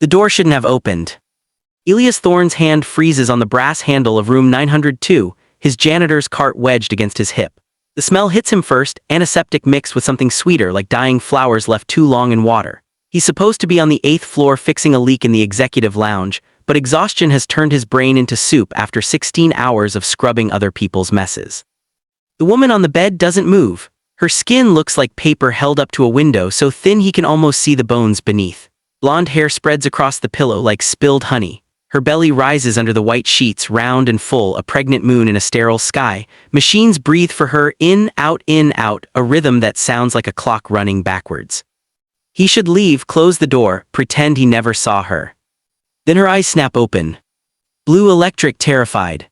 The door shouldn't have opened. Elias Thorne's hand freezes on the brass handle of room 902, his janitor's cart wedged against his hip. The smell hits him first, antiseptic mixed with something sweeter like dying flowers left too long in water. He's supposed to be on the 8th floor fixing a leak in the executive lounge, but exhaustion has turned his brain into soup after 16 hours of scrubbing other people's messes. The woman on the bed doesn't move. Her skin looks like paper held up to a window so thin he can almost see the bones beneath. Blonde hair spreads across the pillow like spilled honey. Her belly rises under the white sheets, round and full, a pregnant moon in a sterile sky. Machines breathe for her, in, out, a rhythm that sounds like a clock running backwards. He should leave, close the door, pretend he never saw her. Then her eyes snap open. Blue electric, terrified.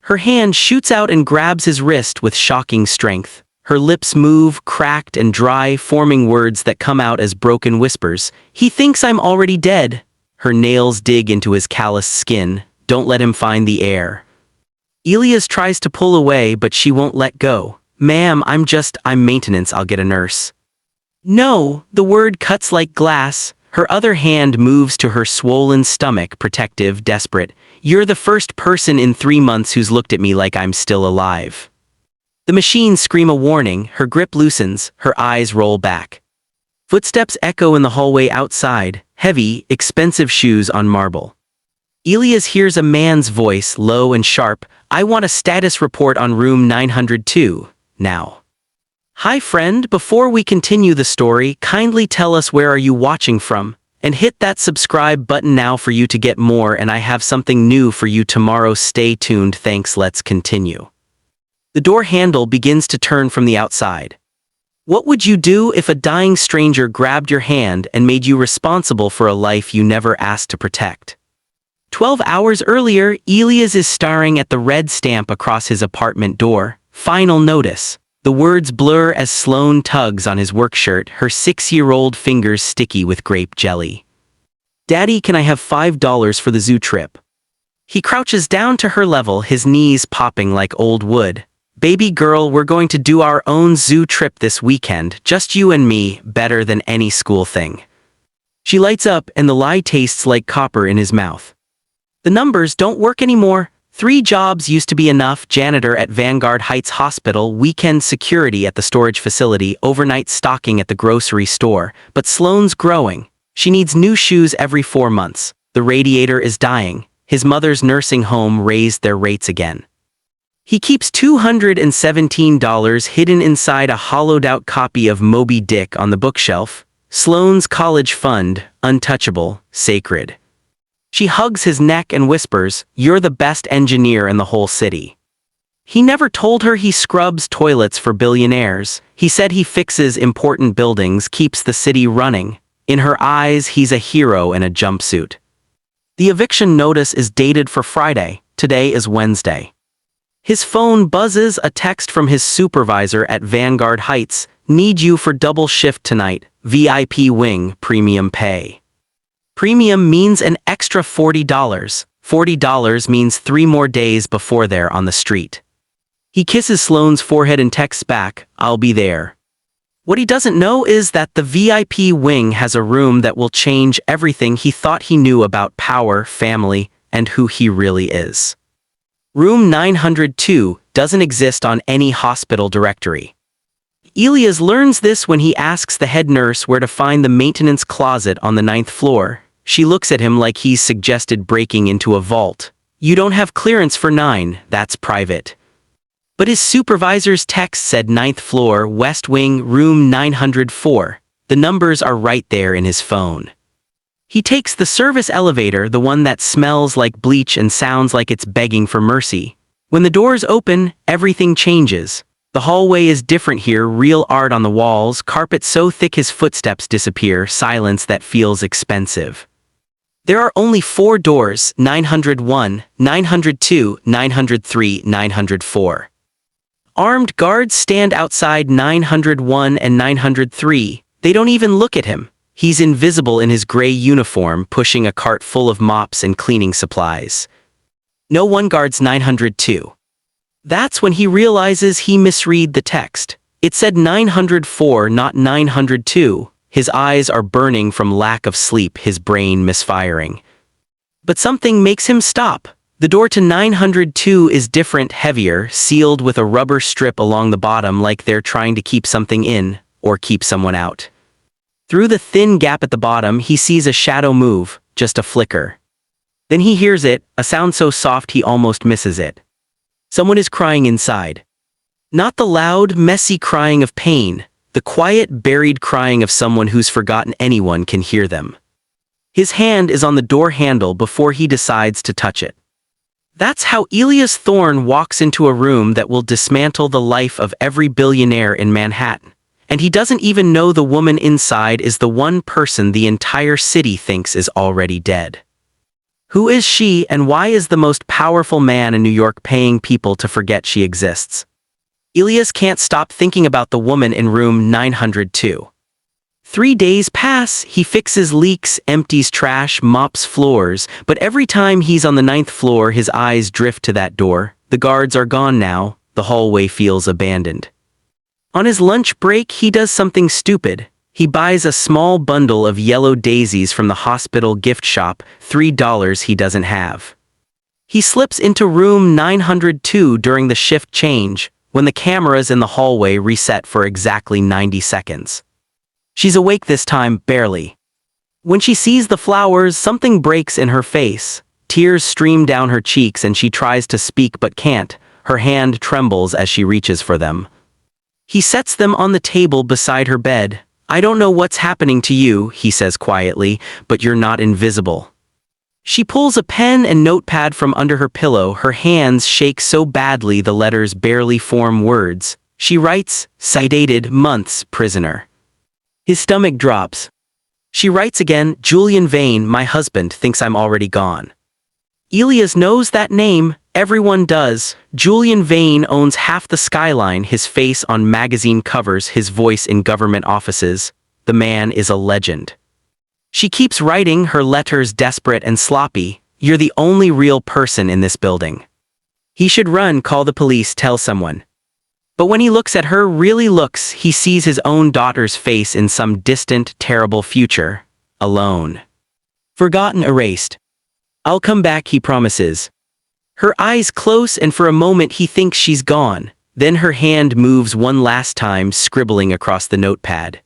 Her hand shoots out and grabs his wrist with shocking strength. Her lips move, cracked and dry, forming words that come out as broken whispers. He thinks I'm already dead. Her nails dig into his calloused skin. Don't let him find the air. Elias tries to pull away, but she won't let go. Ma'am, I'm maintenance, I'll get a nurse. No, the word cuts like glass. Her other hand moves to her swollen stomach, protective, desperate. You're the first person in 3 months who's looked at me like I'm still alive. The machines scream a warning, her grip loosens, her eyes roll back. Footsteps echo in the hallway outside, heavy, expensive shoes on marble. Elias hears a man's voice, low and sharp. I want a status report on room 902, now. Hi friend, before we continue the story, kindly tell us where are you watching from, and hit that subscribe button now for you to get more, and I have something new for you tomorrow. Stay tuned, thanks, let's continue. The door handle begins to turn from the outside. What would you do if a dying stranger grabbed your hand and made you responsible for a life you never asked to protect? 12 hours earlier, Elias is staring at the red stamp across his apartment door. Final notice. The words blur as Sloane tugs on his work shirt, her 6-year-old fingers sticky with grape jelly. Daddy, can I have $5 for the zoo trip? He crouches down to her level, his knees popping like old wood. Baby girl, we're going to do our own zoo trip this weekend, just you and me, better than any school thing. She lights up and the lie tastes like copper in his mouth. The numbers don't work anymore. 3 jobs used to be enough: janitor at Vanguard Heights Hospital, weekend security at the storage facility, overnight stocking at the grocery store. But Sloane's growing. She needs new shoes every 4 months. The radiator is dying. His mother's nursing home raised their rates again. He keeps $217 hidden inside a hollowed-out copy of Moby Dick on the bookshelf. Sloane's college fund, untouchable, sacred. She hugs his neck and whispers, "You're the best engineer in the whole city." He never told her he scrubs toilets for billionaires. He said he fixes important buildings, keeps the city running. In her eyes, he's a hero in a jumpsuit. The eviction notice is dated for Friday. Today is Wednesday. His phone buzzes, a text from his supervisor at Vanguard Heights. Need you for double shift tonight. VIP wing, premium pay. Premium means an extra $40. $40 means 3 more days before they're on the street. He kisses Sloane's forehead and texts back, I'll be there. What he doesn't know is that the VIP wing has a room that will change everything he thought he knew about power, family, and who he really is. Room 902 doesn't exist on any hospital directory. Elias learns this when he asks the head nurse where to find the maintenance closet on the 9th floor. She looks at him like he's suggested breaking into a vault. You don't have clearance for 9, that's private. But his supervisor's text said 9th floor, West Wing, room 904. The numbers are right there in his phone. He takes the service elevator, the one that smells like bleach and sounds like it's begging for mercy. When the doors open, everything changes. The hallway is different here, real art on the walls, carpet so thick his footsteps disappear, silence that feels expensive. There are only 4 doors, 901, 902, 903, 904. Armed guards stand outside 901 and 903. They don't even look at him. He's invisible in his gray uniform, pushing a cart full of mops and cleaning supplies. No one guards 902. That's when he realizes he misread the text. It said 904, not 902. His eyes are burning from lack of sleep, his brain misfiring. But something makes him stop. The door to 902 is different, heavier, sealed with a rubber strip along the bottom like they're trying to keep something in, or keep someone out. Through the thin gap at the bottom, he sees a shadow move, just a flicker. Then he hears it, a sound so soft he almost misses it. Someone is crying inside. Not the loud, messy crying of pain, the quiet, buried crying of someone who's forgotten anyone can hear them. His hand is on the door handle before he decides to touch it. That's how Elias Thorne walks into a room that will dismantle the life of every billionaire in Manhattan. And he doesn't even know the woman inside is the one person the entire city thinks is already dead. Who is she, and why is the most powerful man in New York paying people to forget she exists? Elias can't stop thinking about the woman in room 902. 3 days pass, he fixes leaks, empties trash, mops floors, but every time he's on the 9th floor his eyes drift to that door. The guards are gone now, the hallway feels abandoned. On his lunch break he does something stupid. He buys a small bundle of yellow daisies from the hospital gift shop, $3 he doesn't have. He slips into room 902 during the shift change, when the cameras in the hallway reset for exactly 90 seconds. She's awake this time, barely. When she sees the flowers, something breaks in her face. Tears stream down her cheeks and she tries to speak but can't. Her hand trembles as she reaches for them. He sets them on the table beside her bed. "I don't know what's happening to you," he says quietly, "but you're not invisible." She pulls a pen and notepad from under her pillow. Her hands shake so badly the letters barely form words. She writes, "Sedated, months, prisoner." His stomach drops. She writes again, "Julian Vane, my husband, thinks I'm already gone." Elias knows that name. Everyone does. Julian Vane owns half the skyline, his face on magazine covers, his voice in government offices. The man is a legend. She keeps writing, her letters desperate and sloppy. "You're the only real person in this building. He should run, call the police, tell someone." But when he looks at her, really looks, he sees his own daughter's face in some distant, terrible future. Alone. Forgotten, erased. "I'll come back," he promises. Her eyes close and for a moment he thinks she's gone. Then her hand moves one last time, scribbling across the notepad.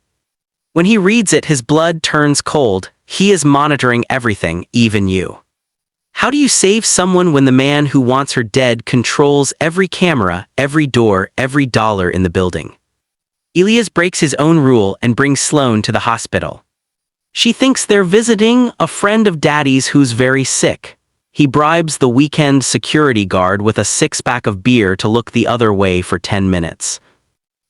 When he reads it, his blood turns cold. He is monitoring everything, even you. How do you save someone when the man who wants her dead controls every camera, every door, every dollar in the building? Elias breaks his own rule and brings Sloane to the hospital. She thinks they're visiting a friend of Daddy's who's very sick. He bribes the weekend security guard with a 6-pack of beer to look the other way for 10 minutes.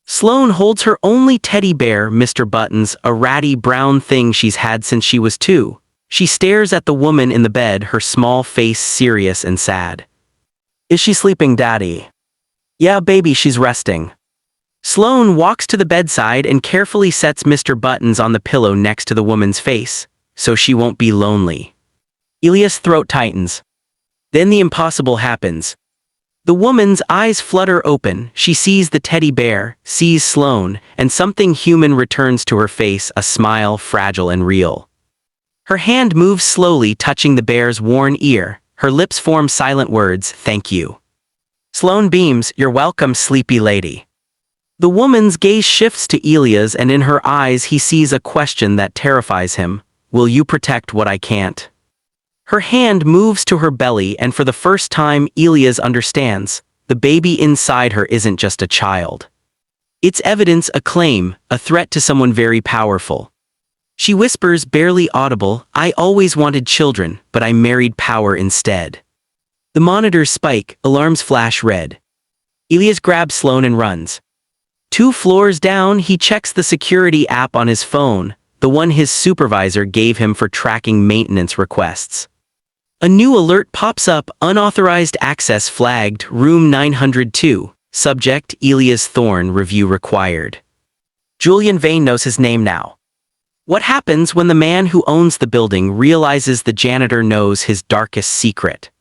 Sloane holds her only teddy bear, Mr. Buttons, a ratty brown thing she's had since she was 2. She stares at the woman in the bed, her small face serious and sad. "Is she sleeping, Daddy?" "Yeah, baby, she's resting." Sloane walks to the bedside and carefully sets Mr. Buttons on the pillow next to the woman's face, so she won't be lonely. Elias' throat tightens. Then the impossible happens. The woman's eyes flutter open. She sees the teddy bear, sees Sloane, and something human returns to her face, a smile fragile and real. Her hand moves slowly, touching the bear's worn ear. Her lips form silent words, "Thank you." Sloane beams, "You're welcome, sleepy lady." The woman's gaze shifts to Elias, and in her eyes he sees a question that terrifies him. "Will you protect what I can't?" Her hand moves to her belly, and for the first time Elias understands. The baby inside her isn't just a child. It's evidence, a claim, a threat to someone very powerful. She whispers, barely audible, "I always wanted children, but I married power instead." The monitors spike, alarms flash red. Elias grabs Sloane and runs. 2 floors down, he checks the security app on his phone, the one his supervisor gave him for tracking maintenance requests. A new alert pops up, unauthorized access flagged, room 902, subject, Elias Thorne, review required. Julian Vane knows his name now. What happens when the man who owns the building realizes the janitor knows his darkest secret?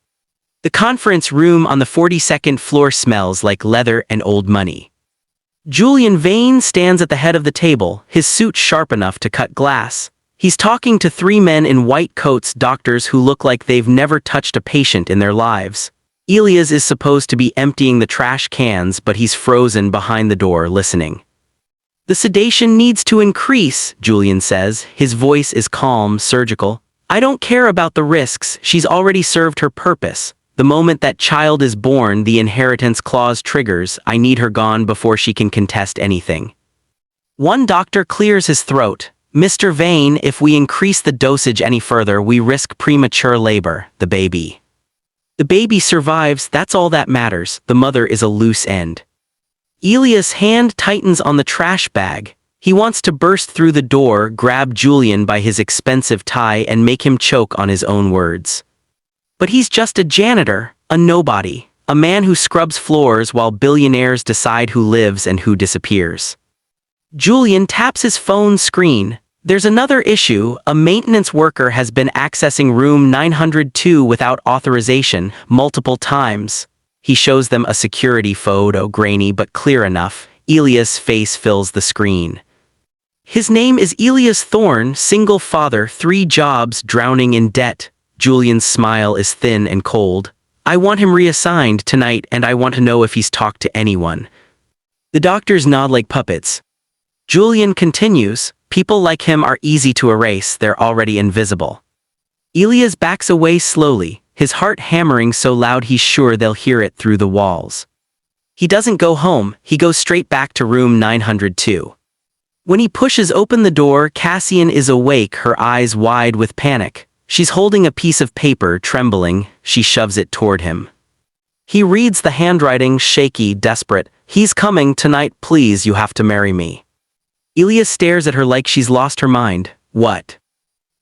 The conference room on the 42nd floor smells like leather and old money. Julian Vane stands at the head of the table, his suit sharp enough to cut glass. He's talking to three men in white coats, doctors who look like they've never touched a patient in their lives. Elias is supposed to be emptying the trash cans, but he's frozen behind the door listening. "The sedation needs to increase," Julian says. His voice is calm, surgical. "I don't care about the risks, she's already served her purpose. The moment that child is born, the inheritance clause triggers. I need her gone before she can contest anything." One doctor clears his throat. "Mr. Vane, if we increase the dosage any further, we risk premature labor. The baby survives, that's all that matters. The mother is a loose end." Elias' hand tightens on the trash bag. He wants to burst through the door, grab Julian by his expensive tie and make him choke on his own words. But he's just a janitor, a nobody, a man who scrubs floors while billionaires decide who lives and who disappears. Julian taps his phone screen. There's another issue. A maintenance worker has been accessing room 902 without authorization multiple times. He shows them a security photo, grainy but clear enough. Elias' face fills the screen. His name is Elias Thorne, single father, 3 jobs, drowning in debt. Julian's smile is thin and cold. "I want him reassigned tonight, and I want to know if he's talked to anyone." The doctors nod like puppets. Julian continues, "People like him are easy to erase, they're already invisible." Elias backs away slowly, his heart hammering so loud he's sure they'll hear it through the walls. He doesn't go home, he goes straight back to room 902. When he pushes open the door, Cassian is awake, her eyes wide with panic. She's holding a piece of paper, trembling. She shoves it toward him. He reads the handwriting, shaky, desperate. "He's coming tonight, please, you have to marry me." Elias stares at her like she's lost her mind. "What?"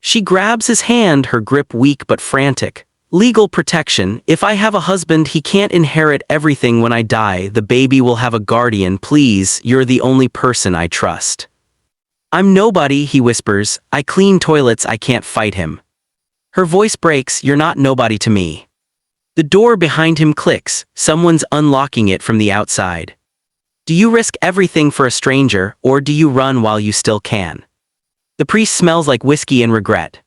She grabs his hand, her grip weak but frantic. "Legal protection. If I have a husband, he can't inherit everything when I die. The baby will have a guardian. Please, you're the only person I trust." "I'm nobody," he whispers. "I clean toilets, I can't fight him." Her voice breaks. "You're not nobody to me." The door behind him clicks. Someone's unlocking it from the outside. "Do you risk everything for a stranger, or do you run while you still can?" The priest smells like whiskey and regret.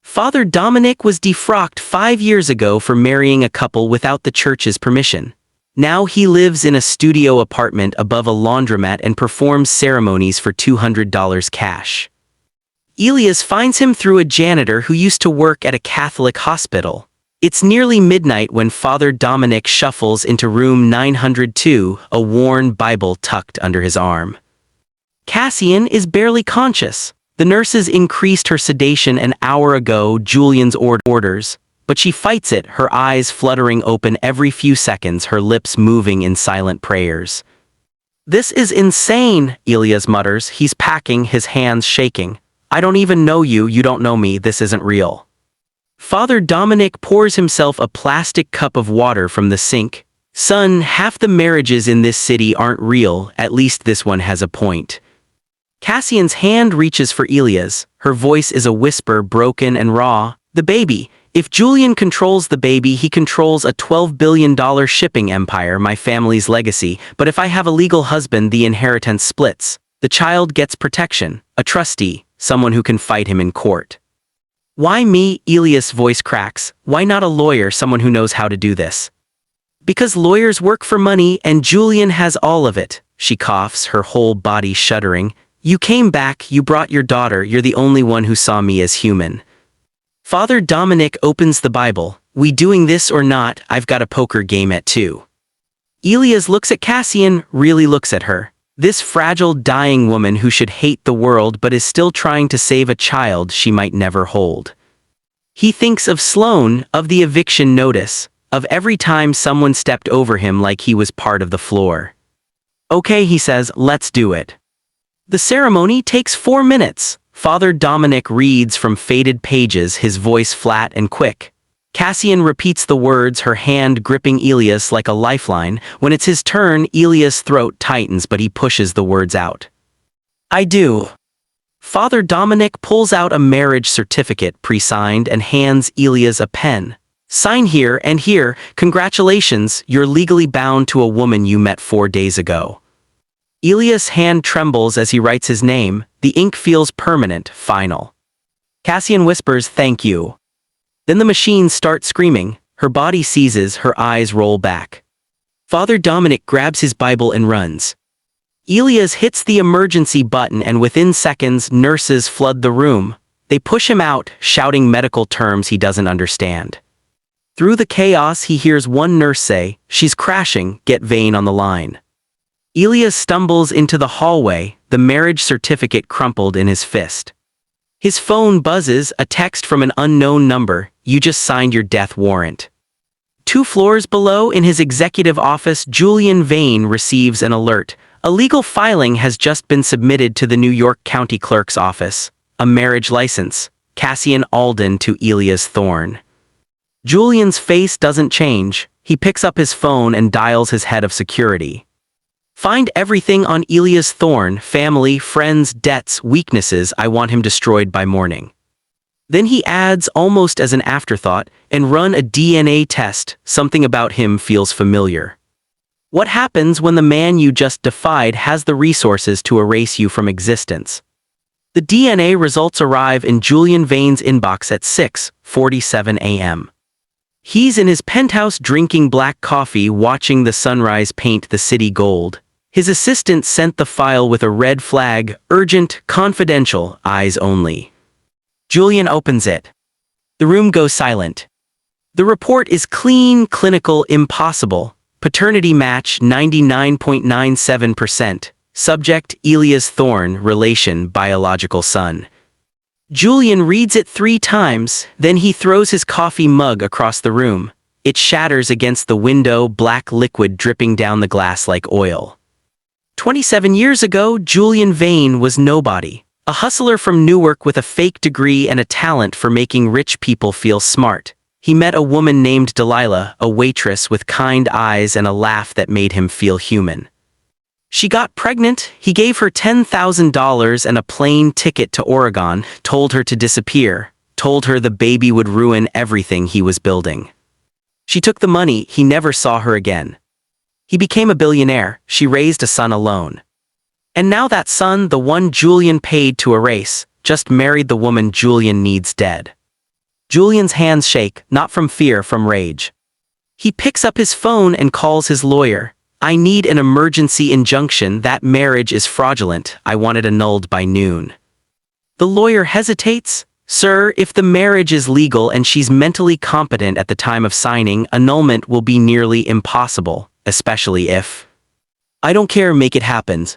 Father Dominic was defrocked 5 years ago for marrying a couple without the church's permission. Now he lives in a studio apartment above a laundromat and performs ceremonies for $200 cash. Elias finds him through a janitor who used to work at a Catholic hospital. It's nearly midnight when Father Dominic shuffles into room 902, a worn Bible tucked under his arm. Cassian is barely conscious. The nurses increased her sedation an hour ago, Julian's orders, but she fights it, her eyes fluttering open every few seconds, her lips moving in silent prayers. "This is insane," Elias mutters. He's packing, his hands shaking. "I don't even know you, you don't know me, this isn't real." Father Dominic pours himself a plastic cup of water from the sink. "Son, half the marriages in this city aren't real, at least this one has a point." Cassian's hand reaches for Elias. Her voice is a whisper, broken and raw. "The baby. If Julian controls the baby, he controls a $12 billion shipping empire, my family's legacy. But if I have a legal husband, the inheritance splits. The child gets protection, a trustee, someone who can fight him in court." "Why me?" Elias' voice cracks. "Why not a lawyer, someone who knows how to do this?" "Because lawyers work for money, and Julian has all of it." She coughs, her whole body shuddering. "You came back, you brought your daughter, you're the only one who saw me as human." Father Dominic opens the Bible. "We doing this or not? I've got a poker game at 2. Elias looks at Cassian, really looks at her. This fragile, dying woman who should hate the world but is still trying to save a child she might never hold. He thinks of Sloane, of the eviction notice, of every time someone stepped over him like he was part of the floor. "Okay," he says, "let's do it." The ceremony takes 4 minutes. Father Dominic reads from faded pages, his voice flat and quick. Cassian repeats the words, her hand gripping Elias like a lifeline. When it's his turn, Elias' throat tightens, but he pushes the words out. "I do." Father Dominic pulls out a marriage certificate pre-signed and hands Elias a pen. "Sign here and here. Congratulations, you're legally bound to a woman you met 4 days ago." Elias' hand trembles as he writes his name. The ink feels permanent, final. Cassian whispers, "Thank you." Then the machine starts screaming. Her body seizes, her eyes roll back. Father Dominic grabs his Bible and runs. Elias hits the emergency button and within seconds, nurses flood the room. They push him out, shouting medical terms he doesn't understand. Through the chaos, he hears one nurse say, "She's crashing, get Vane on the line." Elias stumbles into the hallway, the marriage certificate crumpled in his fist. His phone buzzes, a text from an unknown number, "You just signed your death warrant." 2 floors below, in his executive office, Julian Vane receives an alert. A legal filing has just been submitted to the New York County Clerk's office. A marriage license. Cassian Alden to Elias Thorne. Julian's face doesn't change. He picks up his phone and dials his head of security. "Find everything on Elias Thorne, family, friends, debts, weaknesses. I want him destroyed by morning." Then he adds, almost as an afterthought, "and run a DNA test. Something about him feels familiar." What happens when the man you just defied has the resources to erase you from existence? The DNA results arrive in Julian Vane's inbox at 6:47 a.m. He's in his penthouse drinking black coffee, watching the sunrise paint the city gold. His assistant sent the file with a red flag, "Urgent, confidential, eyes only." Julian opens it. The room goes silent. The report is clean, clinical, impossible. Paternity match 99.97%. Subject Elias Thorne, relation biological son. Julian reads it 3 times, then he throws his coffee mug across the room. It shatters against the window, black liquid dripping down the glass like oil. 27 years ago, Julian Vane was nobody. A hustler from Newark with a fake degree and a talent for making rich people feel smart. He met a woman named Delilah, a waitress with kind eyes and a laugh that made him feel human. She got pregnant, he gave her $10,000 and a plane ticket to Oregon, told her to disappear, told her the baby would ruin everything he was building. She took the money, he never saw her again. He became a billionaire, she raised a son alone. And now that son, the one Julian paid to erase, just married the woman Julian needs dead. Julian's hands shake, not from fear, from rage. He picks up his phone and calls his lawyer. "I need an emergency injunction. That marriage is fraudulent. I want it annulled by noon." The lawyer hesitates. "Sir, if the marriage is legal and she's mentally competent at the time of signing, annulment will be nearly impossible, especially if—" "I don't care, make it happen."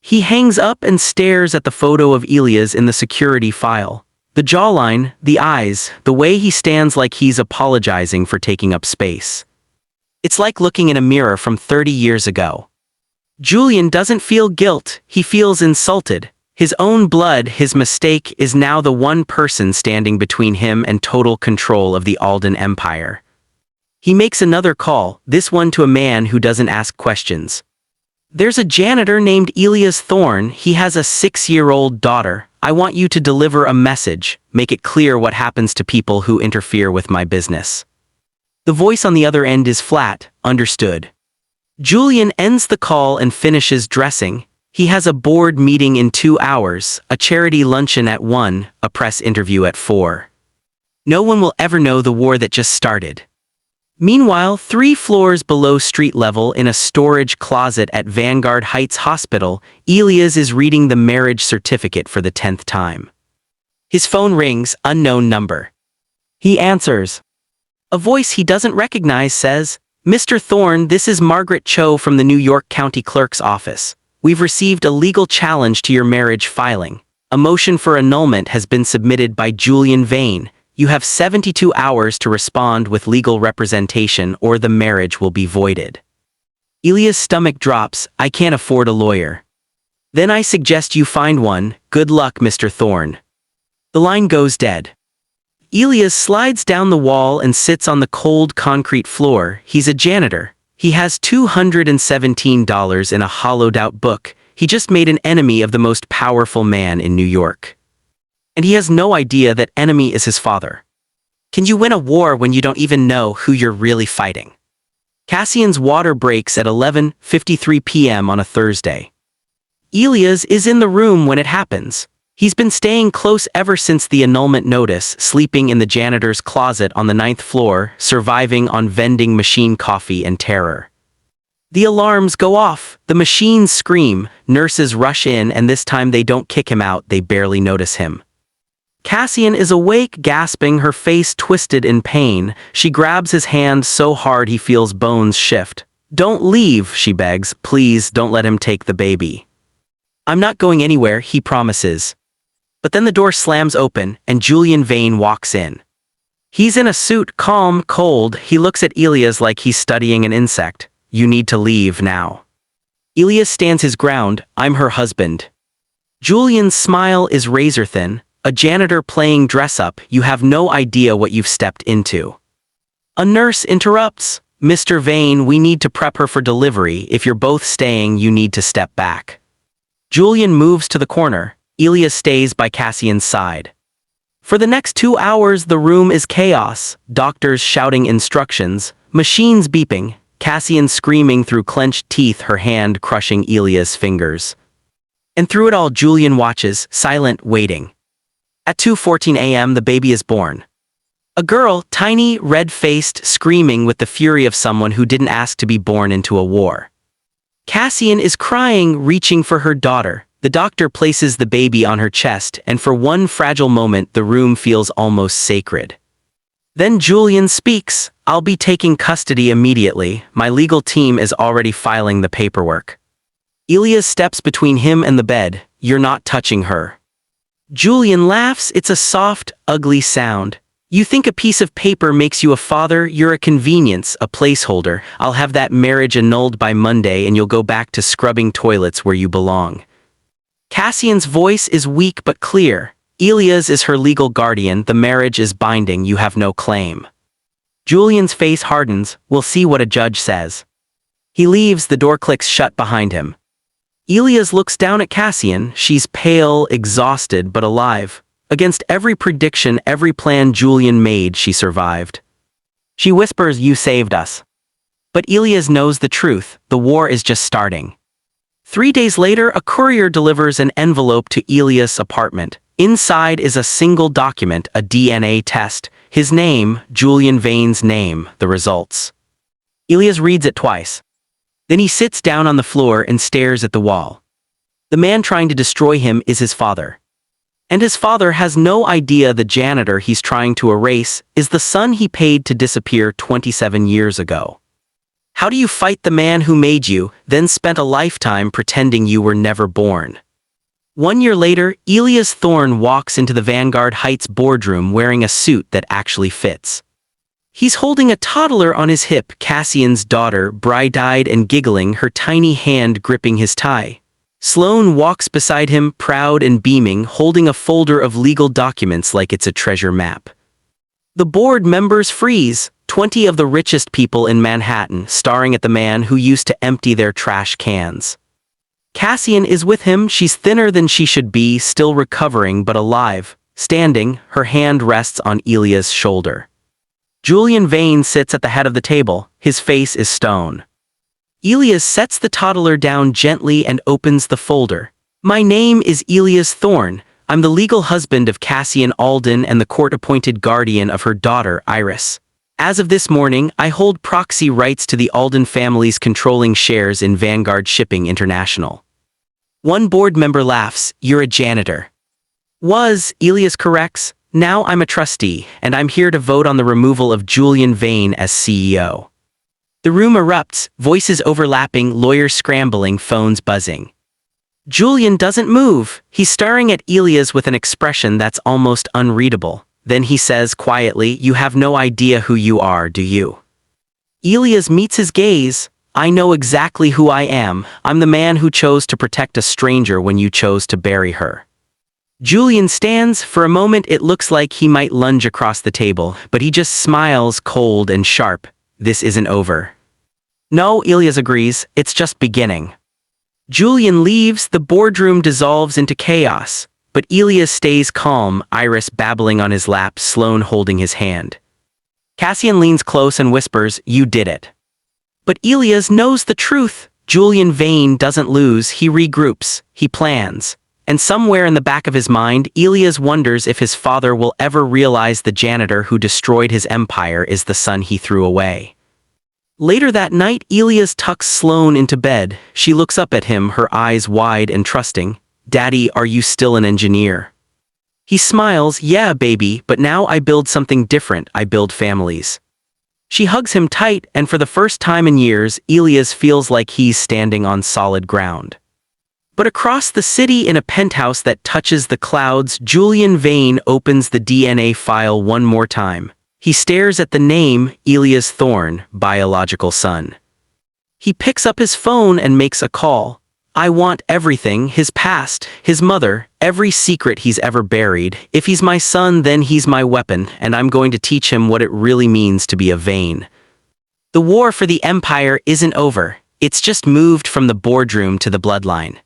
He hangs up and stares at the photo of Elias in the security file. The jawline, the eyes, the way he stands like he's apologizing for taking up space. It's like looking in a mirror from 30 years ago. Julian doesn't feel guilt, he feels insulted. His own blood, his mistake, is now the one person standing between him and total control of the Alden Empire. He makes another call, this one to a man who doesn't ask questions. "There's a janitor named Elias Thorne. He has a 6-year-old daughter. I want you to deliver a message, make it clear what happens to people who interfere with my business." The voice on the other end is flat, "Understood." Julian ends the call and finishes dressing. He has a board meeting in 2 hours, a charity luncheon at 1, a press interview at 4. No one will ever know the war that just started. Meanwhile, 3 floors below street level in a storage closet at Vanguard Heights Hospital, Elias is reading the marriage certificate for the 10th time. His phone rings, unknown number. He answers. A voice he doesn't recognize says, "Mr. Thorne, this is Margaret Cho from the New York County Clerk's office. We've received a legal challenge to your marriage filing. A motion for annulment has been submitted by Julian Vane. You have 72 hours to respond with legal representation or the marriage will be voided." Elias' stomach drops. "I can't afford a lawyer." "Then I suggest you find one. Good luck, Mr. Thorne." The line goes dead. Elias slides down the wall and sits on the cold concrete floor. He's a janitor. He has $217 in a hollowed-out book. He just made an enemy of the most powerful man in New York. And he has no idea that enemy is his father. Can you win a war when you don't even know who you're really fighting? Cassian's water breaks at 11:53 p.m. on a Thursday. Elias is in the room when it happens. He's been staying close ever since the annulment notice, sleeping in the janitor's closet on the 9th floor, surviving on vending machine coffee and terror. The alarms go off, the machines scream, nurses rush in, and this time they don't kick him out, they barely notice him. Cassian is awake, gasping, her face twisted in pain. She grabs his hand so hard he feels bones shift. "Don't leave," she begs. "Please don't let him take the baby." "I'm not going anywhere," he promises. But then the door slams open, and Julian Vane walks in. He's in a suit, calm, cold. He looks at Elias like he's studying an insect. "You need to leave now." Elias stands his ground. "I'm her husband." Julian's smile is razor-thin. "A janitor playing dress-up, you have no idea what you've stepped into." A nurse interrupts. "Mr. Vane, we need to prep her for delivery. If you're both staying, you need to step back." Julian moves to the corner. Elias stays by Cassian's side. For the next 2 hours, the room is chaos. Doctors shouting instructions, machines beeping, Cassian screaming through clenched teeth, her hand crushing Elias' fingers. And through it all, Julian watches, silent, waiting. At 2:14 a.m., the baby is born. A girl, tiny, red-faced, screaming with the fury of someone who didn't ask to be born into a war. Cassian is crying, reaching for her daughter. The doctor places the baby on her chest, and for one fragile moment, the room feels almost sacred. Then Julian speaks. "I'll be taking custody immediately. My legal team is already filing the paperwork." Elias steps between him and the bed. "You're not touching her." Julian laughs. It's a soft, ugly sound. "You think a piece of paper makes you a father? You're a convenience, a placeholder. I'll have that marriage annulled by Monday and you'll go back to scrubbing toilets where you belong." Cassian's voice is weak but clear. Elias is her legal guardian. The marriage is binding. You have no claim. Julian's face hardens. "We'll see what a judge says." He leaves. The door clicks shut behind him. Elias looks down at Cassian. She's pale, exhausted, but alive. Against every prediction, every plan Julian made, she survived. She whispers, "You saved us." But Elias knows the truth. The war is just starting. 3 days later, a courier delivers an envelope to Elias' apartment. Inside is a single document, a DNA test. His name, Julian Vane's name, the results. Elias reads it twice. Then he sits down on the floor and stares at the wall. The man trying to destroy him is his father. And his father has no idea the janitor he's trying to erase is the son he paid to disappear 27 years ago. How do you fight the man who made you, then spent a lifetime pretending you were never born? 1 year later, Elias Thorne walks into the Vanguard Heights boardroom wearing a suit that actually fits. He's holding a toddler on his hip, Cassian's daughter, bright-eyed and giggling, her tiny hand gripping his tie. Sloane walks beside him, proud and beaming, holding a folder of legal documents like it's a treasure map. The board members freeze, 20 of the richest people in Manhattan, staring at the man who used to empty their trash cans. Cassian is with him. She's thinner than she should be, still recovering but alive. Standing, her hand rests on Elias' shoulder. Julian Vane sits at the head of the table. His face is stone. Elias sets the toddler down gently and opens the folder. "My name is Elias Thorne. I'm the legal husband of Cassian Alden and the court-appointed guardian of her daughter, Iris. As of this morning, I hold proxy rights to the Alden family's controlling shares in Vanguard Shipping International." One board member laughs. "You're a janitor." "Was," Elias corrects. "Now I'm a trustee, and I'm here to vote on the removal of Julian Vane as CEO." The room erupts, voices overlapping, lawyers scrambling, phones buzzing. Julian doesn't move. He's staring at Elias with an expression that's almost unreadable. Then he says quietly, "You have no idea who you are, do you?" Elias meets his gaze. "I know exactly who I am. I'm the man who chose to protect a stranger when you chose to bury her." Julian stands. For a moment it looks like he might lunge across the table, but he just smiles, cold and sharp. "This isn't over." "No," Elias agrees, "it's just beginning." Julian leaves. The boardroom dissolves into chaos. But Elias stays calm, Iris babbling on his lap, Sloane holding his hand. Cassian leans close and whispers, "You did it." But Elias knows the truth. Julian Vane doesn't lose, he regroups, he plans. And somewhere in the back of his mind, Elias wonders if his father will ever realize the janitor who destroyed his empire is the son he threw away. Later that night, Elias tucks Sloane into bed. She looks up at him, her eyes wide and trusting. "Daddy, are you still an engineer?" He smiles, "Yeah, baby, but now I build something different, I build families." She hugs him tight, and for the first time in years, Elias feels like he's standing on solid ground. But across the city in a penthouse that touches the clouds, Julian Vane opens the DNA file one more time. He stares at the name, Elias Thorne, biological son. He picks up his phone and makes a call. I want everything, his past, his mother, every secret he's ever buried. If he's my son, then he's my weapon, and I'm going to teach him what it really means to be a Vane. The war for the Empire isn't over. It's just moved from the boardroom to the bloodline.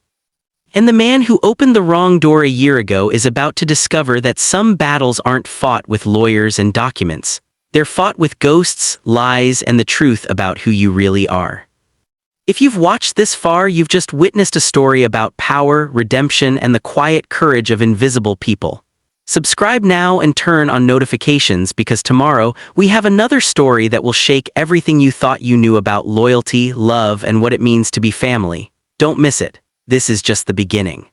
And the man who opened the wrong door a year ago is about to discover that some battles aren't fought with lawyers and documents. They're fought with ghosts, lies, and the truth about who you really are. If you've watched this far, you've just witnessed a story about power, redemption, and the quiet courage of invisible people. Subscribe now and turn on notifications because tomorrow we have another story that will shake everything you thought you knew about loyalty, love, and what it means to be family. Don't miss it. This is just the beginning.